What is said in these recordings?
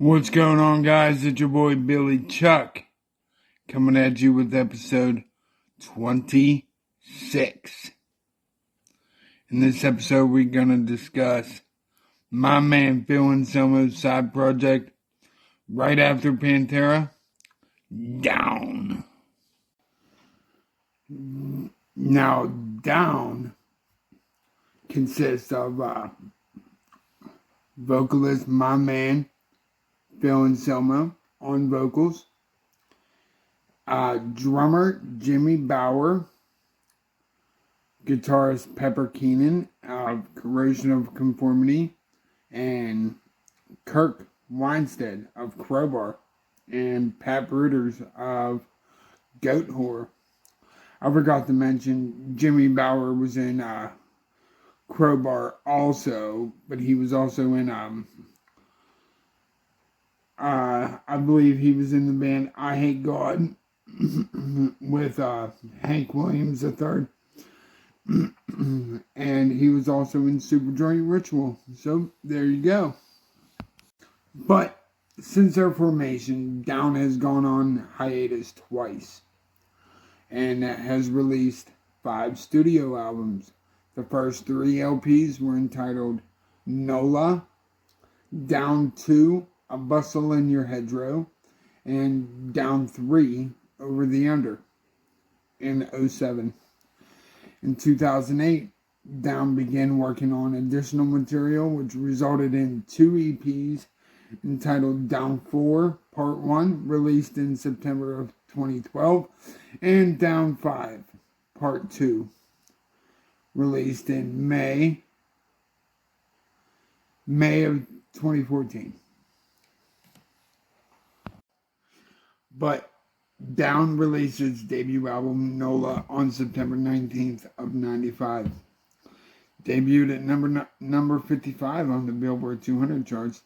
What's going on, guys? It's your boy Billy Chuck coming at you with episode 26. In this episode, we're going to discuss my man Phil Anselmo's side project right after Pantera, Down. Now, Down consists of vocalist my man Phil Anselmo on vocals, drummer Jimmy Bower, guitarist Pepper Keenan of Corrosion of Conformity, and Kirk Weinstead of Crowbar, and Pat Bruders of Goat Whore. I forgot to mention Jimmy Bower was in Crowbar also, but he was also in I believe he was in the band I Hate God with Hank Williams III. And he was also in Superjoint Ritual. So there you go. But since their formation, Down has gone on hiatus twice and has released 5 studio albums. The first 3 LPs were entitled NOLA, Down 2, A Bustle in Your Hedgerow, and Down 3, Over the Under, in 2007. In 2008, Down began working on additional material, which resulted in 2 EPs entitled Down 4, Part 1, released in September of 2012, and Down 5, Part 2, released in May of 2014. But Down released its debut album, NOLA, on September 19th of 95. Debuted at number 55 on the Billboard 200 charts.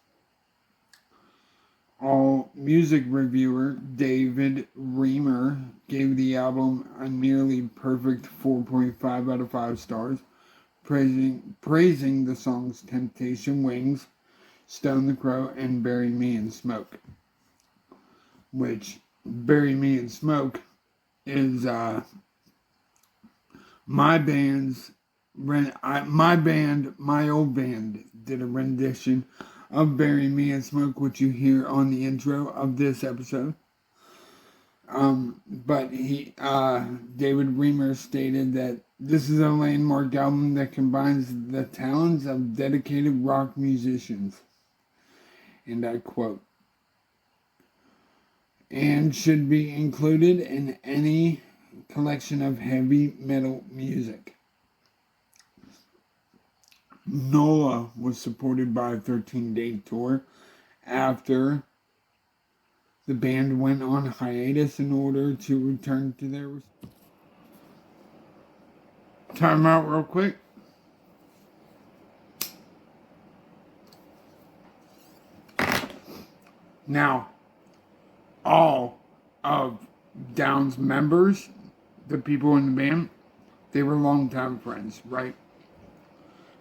All music reviewer David Reamer gave the album a nearly perfect 4.5 out of 5 stars, praising the songs Temptation Wings, Stone the Crow, and Bury Me in Smoke. Which, Bury Me in Smoke is my old band did a rendition of Bury Me in Smoke, which you hear on the intro of this episode. But David Reamer stated that this is a landmark album that combines the talents of dedicated rock musicians, and I quote, and should be included in any collection of heavy metal music. NOLA was supported by a 13-day tour after the band went on hiatus in order to return to their... Time out real quick. Now, all of Down's members, the people in the band, they were longtime friends, right?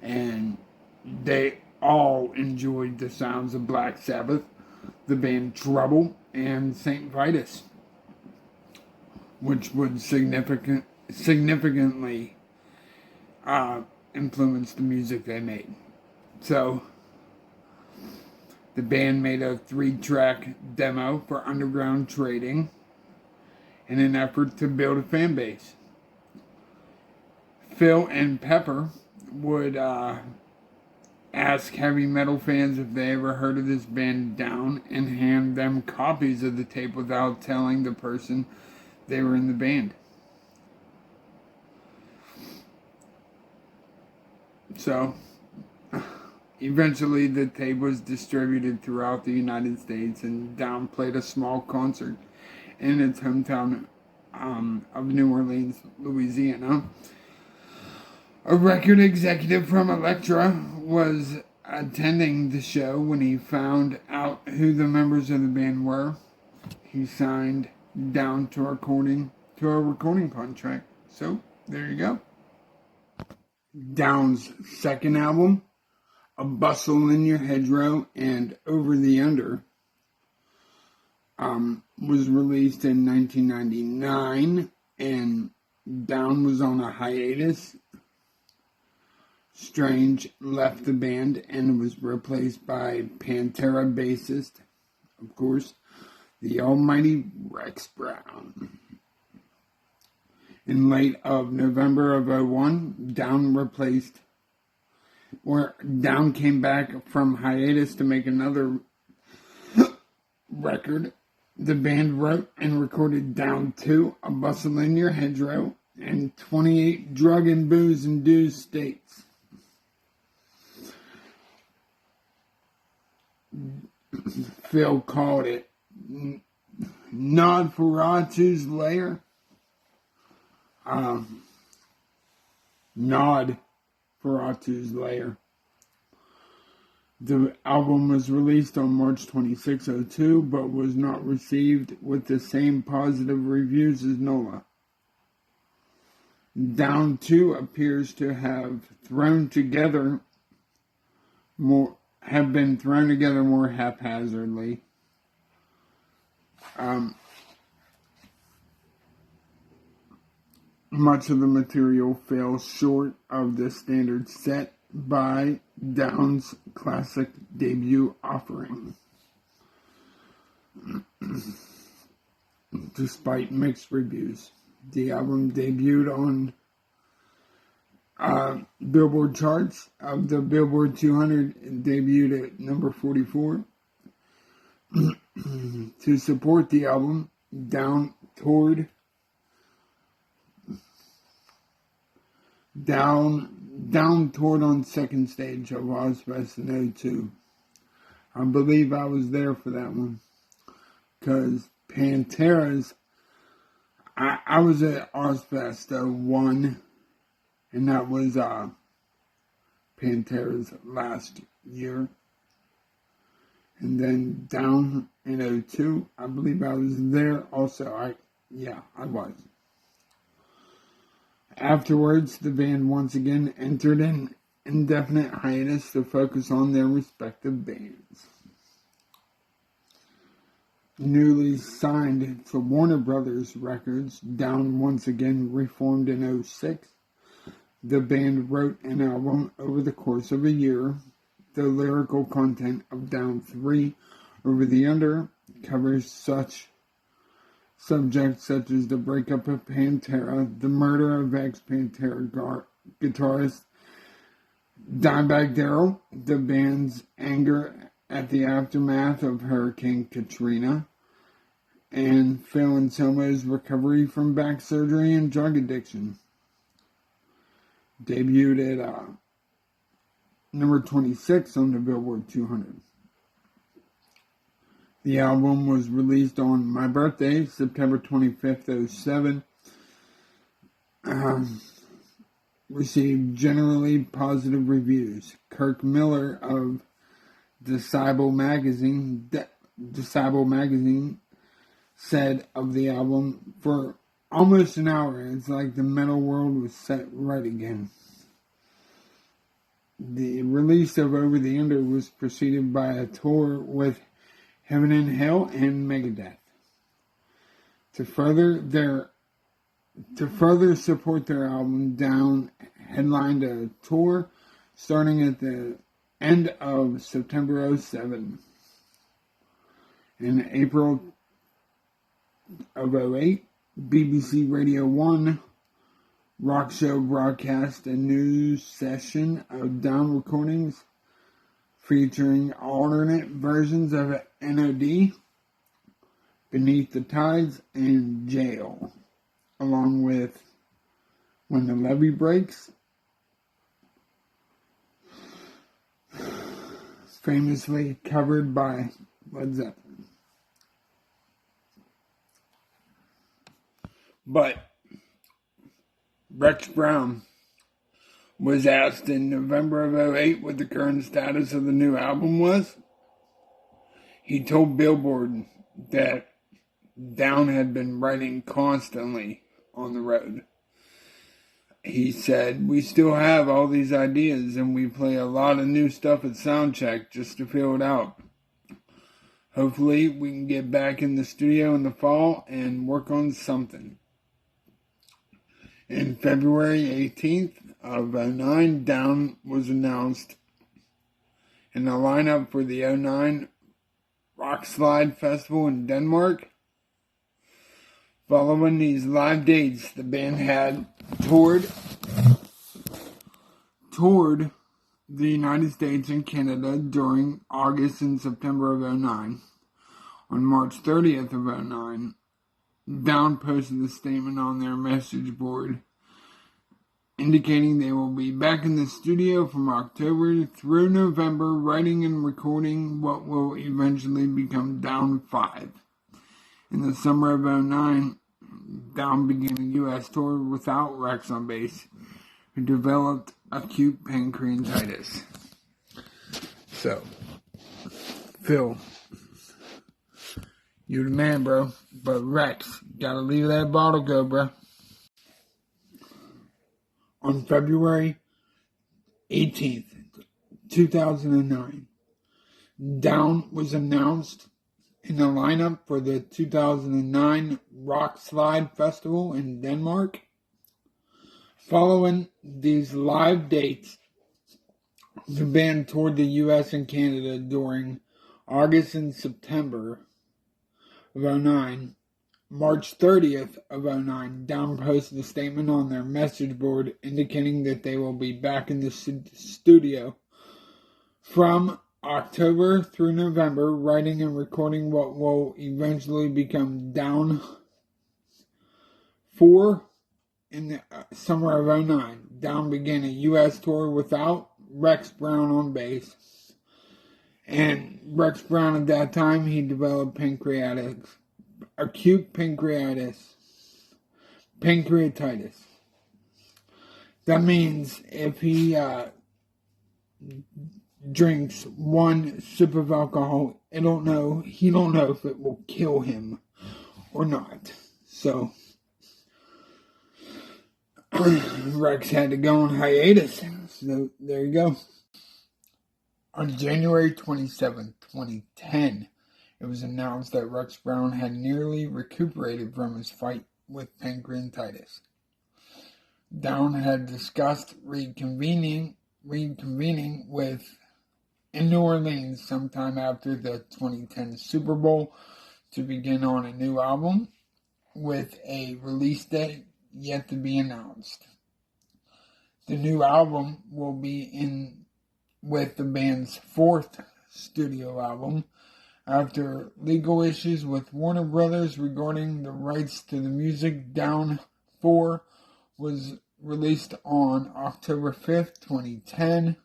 And they all enjoyed the sounds of Black Sabbath, the band Trouble, and St. Vitus, which would significantly influence the music they made. So, the band made a 3-track demo for underground trading in an effort to build a fan base. Phil and Pepper would ask heavy metal fans if they ever heard of this band Down and hand them copies of the tape without telling the person they were in the band. So, eventually the tape was distributed throughout the United States, and Down played a small concert in its hometown of New Orleans, Louisiana. A record executive from Elektra was attending the show when he found out who the members of the band were. He signed Down to a recording contract. So, there you go. Down's second album, A Bustle in Your Hedgerow and Over the Under, was released in 1999, and Down was on a hiatus. Strange left the band and was replaced by Pantera bassist, of course, the almighty Rex Brown. In late of November of 2001, Down came back from hiatus to make another record. The band wrote and recorded Down 2, A Bustle in Your Hedgerow, and 28 drug and booze induced states. Phil called it Nosferatu's Lair. Nosferatu's Lair. The album was released on March 26, 2002, but was not received with the same positive reviews as Nola. Down 2 appears to have been thrown together more haphazardly. Much of the material fell short of the standard set by Down's classic debut offering. Despite mixed reviews, the album debuted on Billboard charts. Of the Billboard 200, it debuted at number 44. To support the album, Down toured on second stage of Ozfest in 2002. I believe I was there for that one, because Pantera's, I was at Ozfest 1, and that was Pantera's last year. And then Down in 2002, I believe I was there also. I was. Afterwards, the band once again entered an indefinite hiatus to focus on their respective bands. Newly signed to Warner Brothers Records, Down once again reformed in 2006. The band wrote an album over the course of a year. The lyrical content of Down 3, Over the Under, covers such subjects such as the breakup of Pantera, the murder of ex-Pantera guitarist Dimebag Darrell, the band's anger at the aftermath of Hurricane Katrina, and Phil Anselmo's recovery from back surgery and drug addiction. Debuted at number 26 on the Billboard 200. The album was released on my birthday, September 25th, 2007. Received generally positive reviews. Kirk Miller of Disciple Magazine said of the album, for almost an hour, it's like the metal world was set right again. The release of Over the Under was preceded by a tour with Heaven and Hell and Megadeth. To further support their album, Down headlined a tour starting at the end of September 2007. In April of 2008, BBC Radio 1 rock show broadcast a new session of Down recordings featuring alternate versions of NOD, Beneath the Tides, and Jail, along with When the Levee Breaks, famously covered by Led Zeppelin. But Rex Brown was asked in November of 2008 what the current status of the new album was. He told Billboard that Down had been writing constantly on the road. He said, "We still have all these ideas and we play a lot of new stuff at soundcheck just to feel it out. Hopefully we can get back in the studio in the fall and work on something. In February 18th of 2009, Down was announced in the lineup for the 2009 Rock Slide Festival in Denmark. Following these live dates, the band had toured the United States and Canada during August and September of 2009. On March 30th of 2009, Down posted a statement on their message board indicating they will be back in the studio from October through November, writing and recording what will eventually become Down 5. In the summer of 2009, Down began a U.S. tour without Rex on bass, who developed acute pancreatitis. So, Phil, you're the man, bro. But Rex, gotta leave that bottle go, bro. On February 18th, 2009, Down was announced in the lineup for the 2009 Rock Slide Festival in Denmark. Following these live dates, the band toured the US and Canada during August and September of 2009. March 30th of 2009, Down posted a statement on their message board indicating that they will be back in the studio from October through November, writing and recording what will eventually become Down 4. In the summer of 2009, Down began a U.S. tour without Rex Brown on bass. And Rex Brown at that time, he developed acute pancreatitis. That means if he drinks 1 sip of alcohol, he don't know if it will kill him or not. So Rex had to go on hiatus. So there you go. On January 27, 2010, it was announced that Rex Brown had nearly recuperated from his fight with pancreatitis. Down had discussed reconvening in New Orleans sometime after the 2010 Super Bowl to begin on a new album with a release date yet to be announced. The new album will be with the band's 4th studio album after legal issues with Warner Brothers regarding the rights to the music. Down 4 was released on October 5th, 2010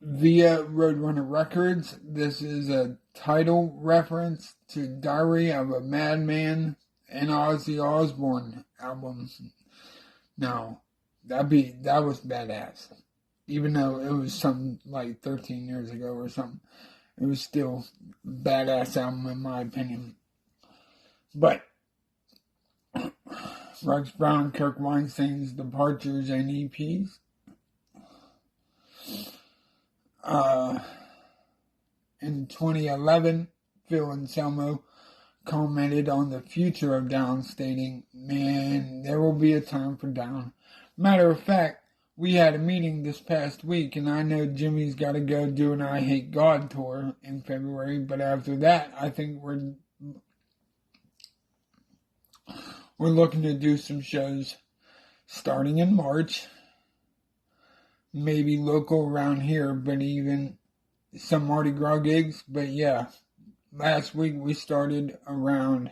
via Roadrunner Records. This is a title reference to Diary of a Madman and Ozzy Osbourne album. Now, that was badass. Even though it was something like 13 years ago or something, it was still a badass album in my opinion. But Rex Brown and Kirk Weinstein's departures and EPs. In 2011, Phil Anselmo commented on the future of Down, stating, "Man, there will be a time for Down. Matter of fact, we had a meeting this past week, and I know Jimmy's got to go do an I Hate God tour in February, but after that, I think we're looking to do some shows starting in March, maybe local around here, but even some Mardi Gras gigs. But yeah, last week we started around,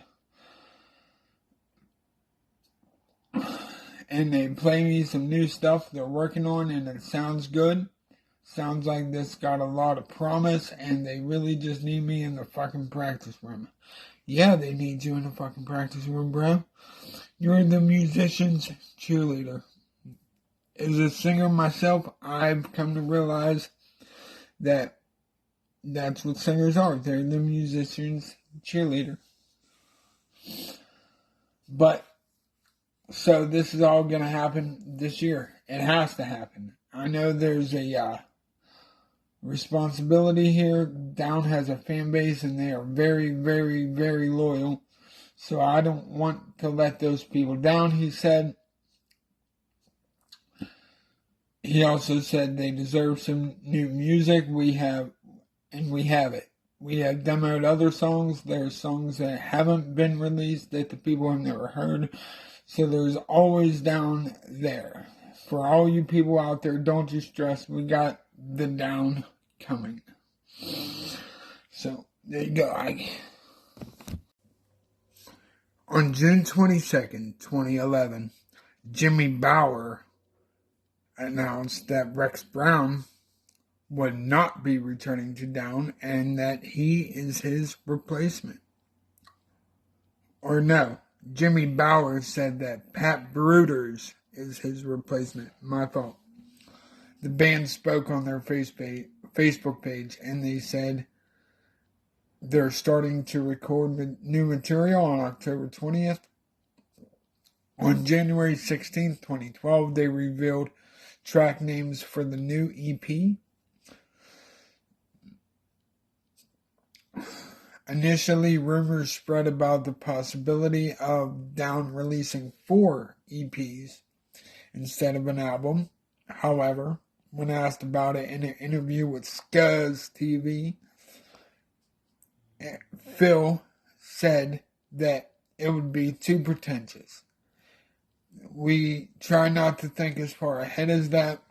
and they play me some new stuff they're working on, and it sounds good. Sounds like this got a lot of promise, and they really just need me in the fucking practice room. Yeah, they need you in the fucking practice room, bro. You're the musician's cheerleader. As a singer myself, I've come to realize that that's what singers are. They're the musician's cheerleader. But, so this is all going to happen this year. It has to happen. I know there's a responsibility here. Down has a fan base and they are very, very, very loyal. So I don't want to let those people down, he said. He also said they deserve some new music. We have it. We have demoed other songs. There are songs that haven't been released that the people have never heard. So there's always Down there. For all you people out there, don't you stress. We got the Down coming. So there you go. On June 22nd, 2011, Jimmy Bauer announced that Rex Brown would not be returning to Down and that he is his replacement. Or no, Jimmy Bauer said that Pat Bruders is his replacement. My fault. The band spoke on their Facebook page and they said they're starting to record the new material on October 20th. On January 16th, 2012, they revealed track names for the new EP. Initially, rumors spread about the possibility of Down releasing 4 EPs instead of an album. However, when asked about it in an interview with Scuzz TV, Phil said that it would be too pretentious. We try not to think as far ahead as that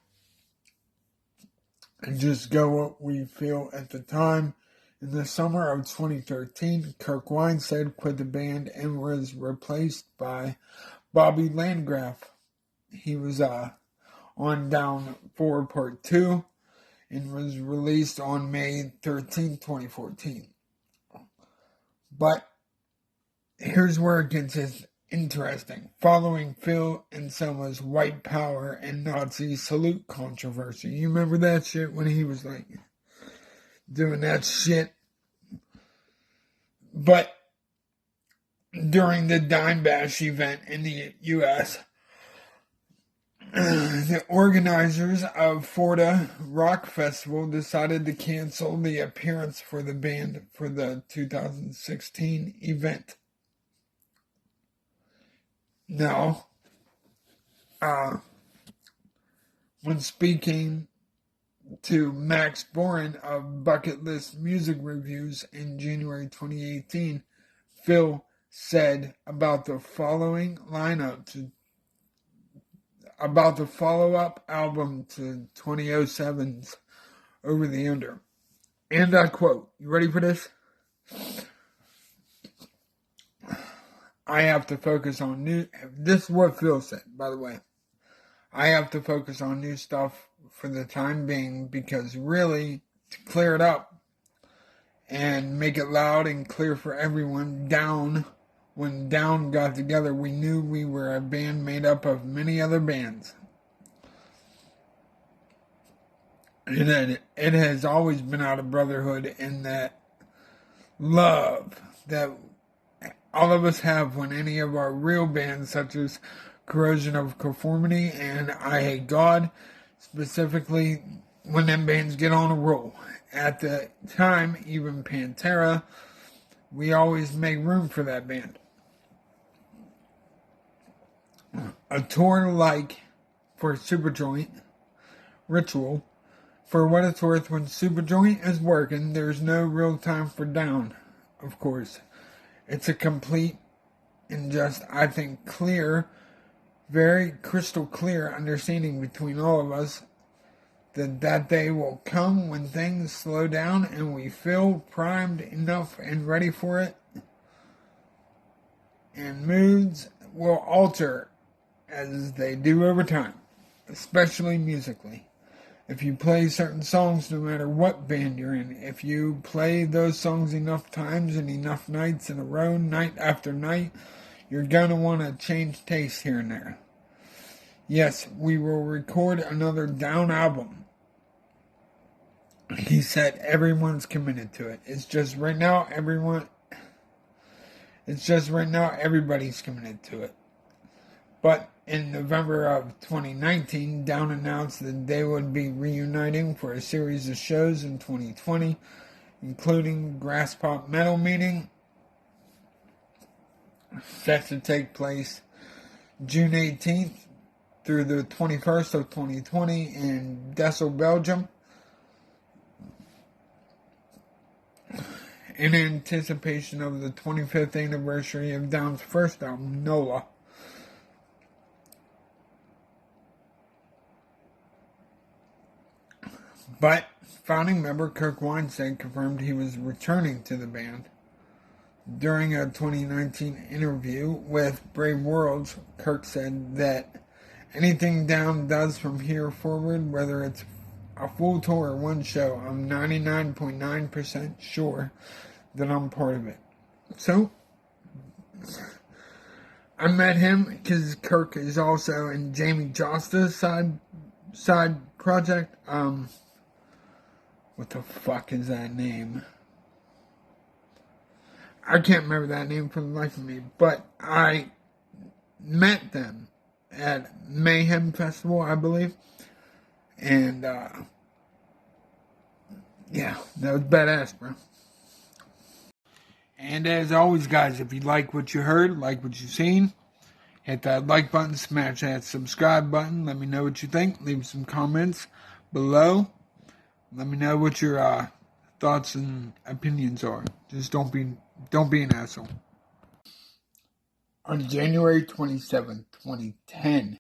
and just go what we feel at the time. In the summer of 2013, Kirk Weinstein quit the band and was replaced by Bobby Landgraf. He was on Down 4 Part 2 and was released on May 13, 2014. But here's where it gets interesting. Following Phil and Selma's white power and Nazi salute controversy. You remember that shit when he was like doing that shit? But during the Dime Bash event in the U.S., the organizers of Florida Rock Festival decided to cancel the appearance for the band for the 2016 event. Now, when speaking to Max Boren of Bucket List Music Reviews in January 2018, Phil said about the following lineup about the follow-up album to 2007's Over the Under. And I quote, you ready for this? I have to focus on new... This is what Phil said, by the way. I have to focus on new stuff for the time being because really, to clear it up and make it loud and clear for everyone, when Down got together, we knew we were a band made up of many other bands. It has always been out of brotherhood and that love that all of us have when any of our real bands, such as Corrosion of Conformity and I Hate God, specifically when them bands get on a roll. At the time, even Pantera, we always make room for that band. A tour like for Superjoint, Ritual, for what it's worth, when Superjoint is working, there's no real time for Down, of course. It's a complete and just, I think, clear, very crystal clear understanding between all of us that day will come when things slow down and we feel primed enough and ready for it. And moods will alter as they do over time, especially musically. If you play certain songs, no matter what band you're in, if you play those songs enough times and enough nights in a row, night after night, you're going to want to change taste here and there. Yes, we will record another Down album. He said everyone's committed to it. It's just right now everybody's committed to it. But in November of 2019, Down announced that they would be reuniting for a series of shows in 2020, including Grass Pop Metal Meeting, set to take place June 18th through the 21st of 2020 in Dessel, Belgium, in anticipation of the 25th anniversary of Down's first album, NOLA. But founding member Kirk Weinstein confirmed he was returning to the band. During a 2019 interview with Brave Worlds, Kirk said that anything Down does from here forward, whether it's a full tour or one show, I'm 99.9% sure that I'm part of it. So, I met him because Kirk is also in Jamie Josta's side project. What the fuck is that name? I can't remember that name for the life of me, but I met them at Mayhem Festival, I believe. And, yeah, that was badass, bro. And as always, guys, if you like what you heard, like what you've seen, hit that like button, smash that subscribe button. Let me know what you think. Leave some comments below. Let me know what your thoughts and opinions are. Just don't be an asshole. On January 27th, 2010,